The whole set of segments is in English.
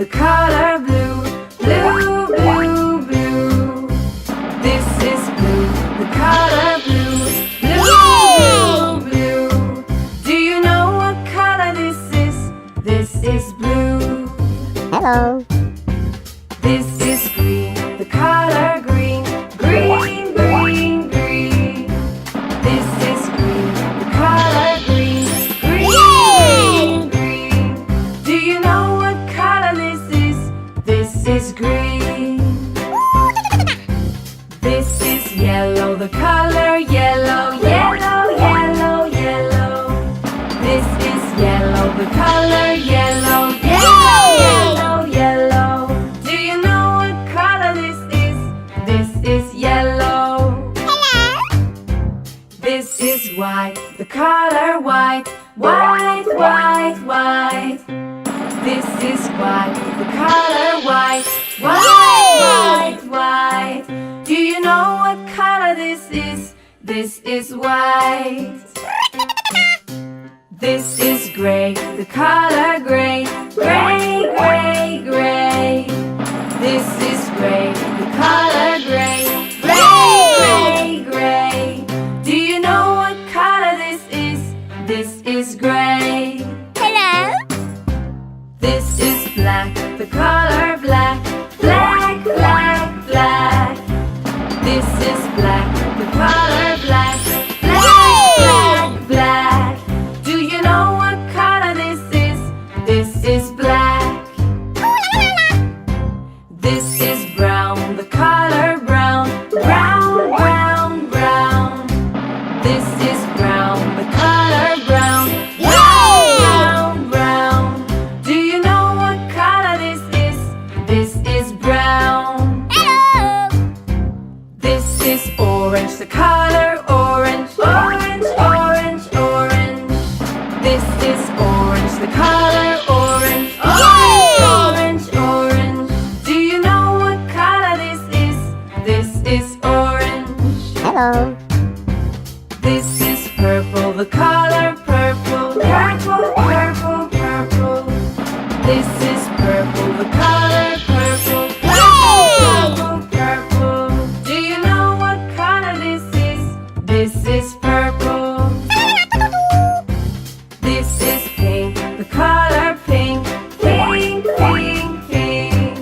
the color blue. Blue, blue, blue. This is blue, the color blue. Blue, blue, blue. Do you know what color this is? This is blue. Hello. This is green, the color green. Green, green, green. This is green, the color green. Green, green, green. Do you know what color this is? This is green. This is yellow, the color yellow. Yellow, yellow, yellow. This is yellow, the color yellow. Yellow, yellow, yellow. Do you know what color this is? This is yellow. This is white, the color white. White, white, white. This is white, the color white. White, white, white. Do you know what color this is? This is white. This is gray, the color gray. Gray, gray, gray. This is gray, the color gray. Gray, gray, gray. Do you know what color this is? This is gray. Hello. This is black, the color black. Black, black, black. This is black, the color black. Black, black, black. Do you know what color this is? This is black. This is brown, the color brown. Brown, brown, brown. This is brown, the color brown. Brown, brown, brown. Do you know what color this is? This is brown. Hello. This is orange, the color orange. Orange, orange, orange. This is orange, the color orange. Orange, orange, orange. Do you know what color this is? This is orange. Hello. This is purple, the color purple. Purple, purple, purple. This is purple, the color purple. Purple, purple, purple. Do you know what color this is? This is purple. This is pink, the color pink. Pink, pink, pink.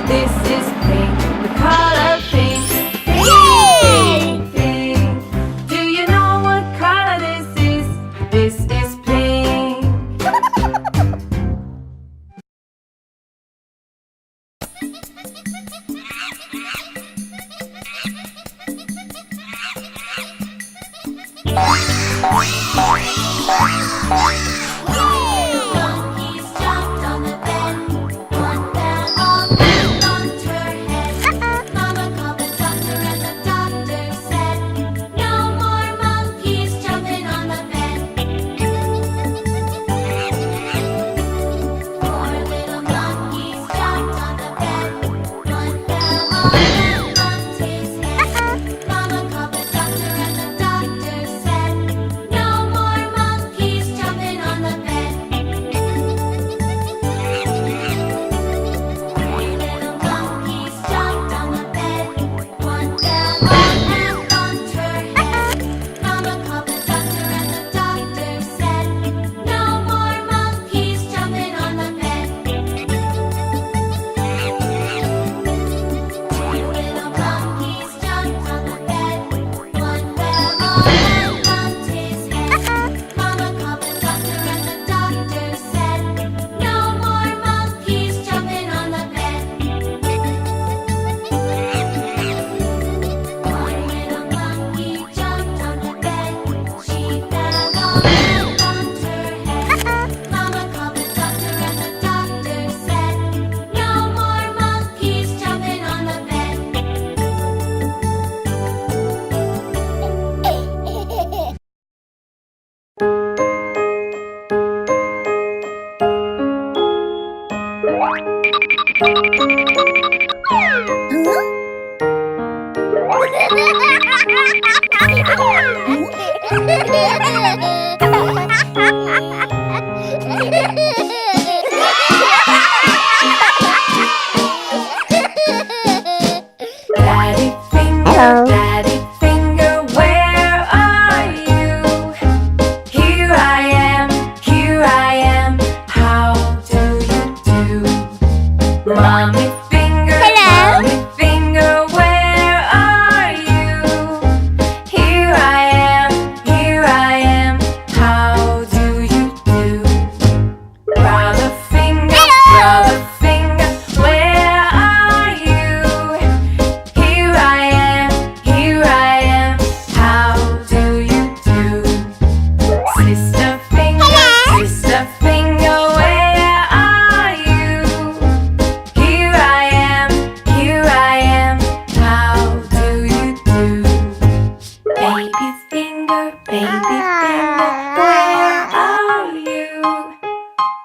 This is pink, the color pink. Pink, pink, pink. Do you know what color this is? This is pink. Monkeys jumped on the bed. One fell off and bumped her head. Mama called the doctor and the doctor said, "No more monkeys jumping on the bed." Four little monkeys jumped on the bed. One fell off and bumped his head. Mama called the doctor and the doctor said, "No more monkeys jumping on the bed." Three little monkeys jumped on the bed. One fell off and bumped her head. Mama called the doctor and the doctor said, "No more monkeys jumping on the bed." Two little monkeys jumped on the bed. One fell off and bumped his head. Mama called the doctor and the doctor said, "No more monkeys jumping on the bed." One little monkey jumped on the bed. She fell off and bumped her head. Mama called the doctor and the doctor said, "No more monkeys jumping on the bed." Huh? Mommy finger, Hello? mommy finger, where are you? Here I am, here I am. How do you do? Brother finger, brother finger, where are you? Here I am, here I am. How do you do? Sister finger, sister finger, where are you? Here I am, here I am. How do you do? Baby finger, where are you?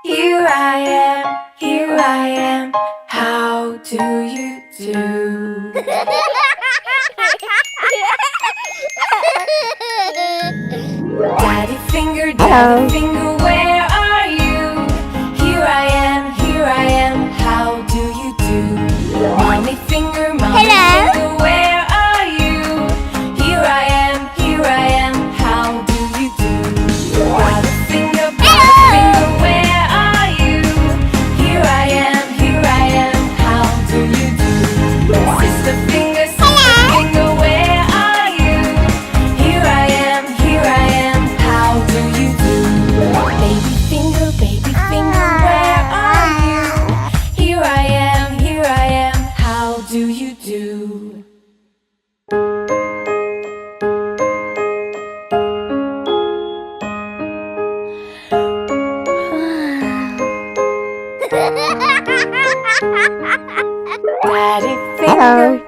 Here I am, here I am. How do you do? Daddy finger, where are you? Here I am, here I am. How do you do? Mommy finger, Hello? where are you? Here I am, here I am. How do you do? Brother finger, where are you? Here I am, here I am. How do you do? Sister finger, where are you? Here I am, here I am. How do you do? Baby finger, where are you? Here I am, here I am. How do you do?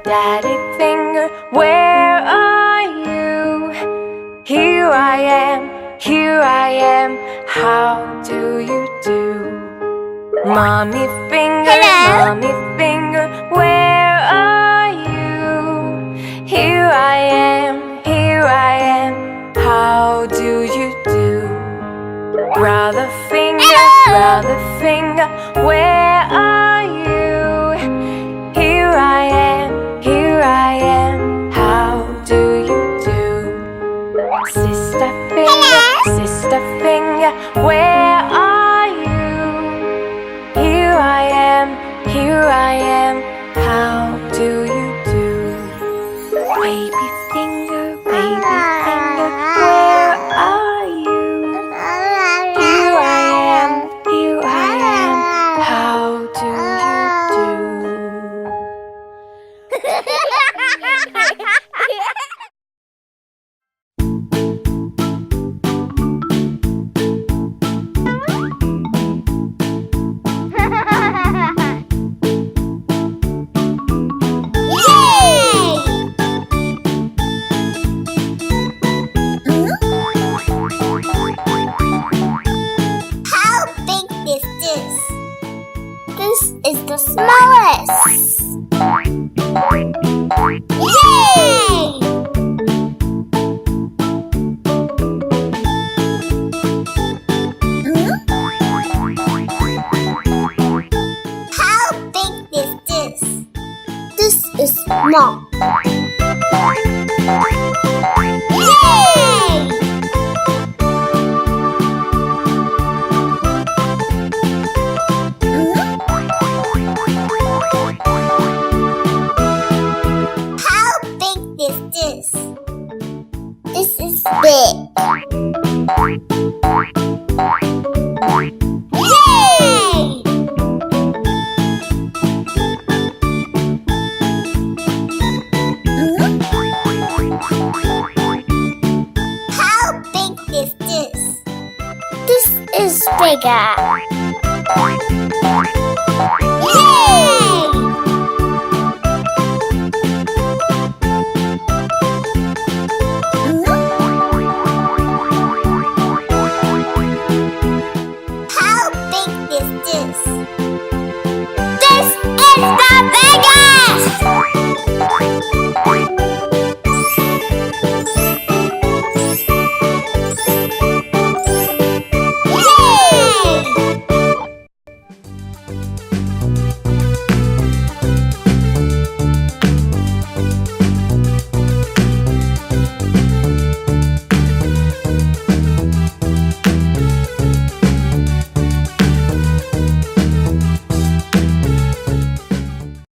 Daddy finger, where are you? Here I am, here I am. How do you do? Mommy finger, where are you? Here I am, here I am. How do you do? Brother finger, where are you? Here I am, here I am. How do you do? Sister finger, where are you? Here I am, here I am. How do you do? Baby finger, where are you? Here I am, here I am. How do you do? How big is this? This is the smallest. Yay! How big is this? This is small. Yay! How big is this? This is big. Yay! How big is this? This is bigger.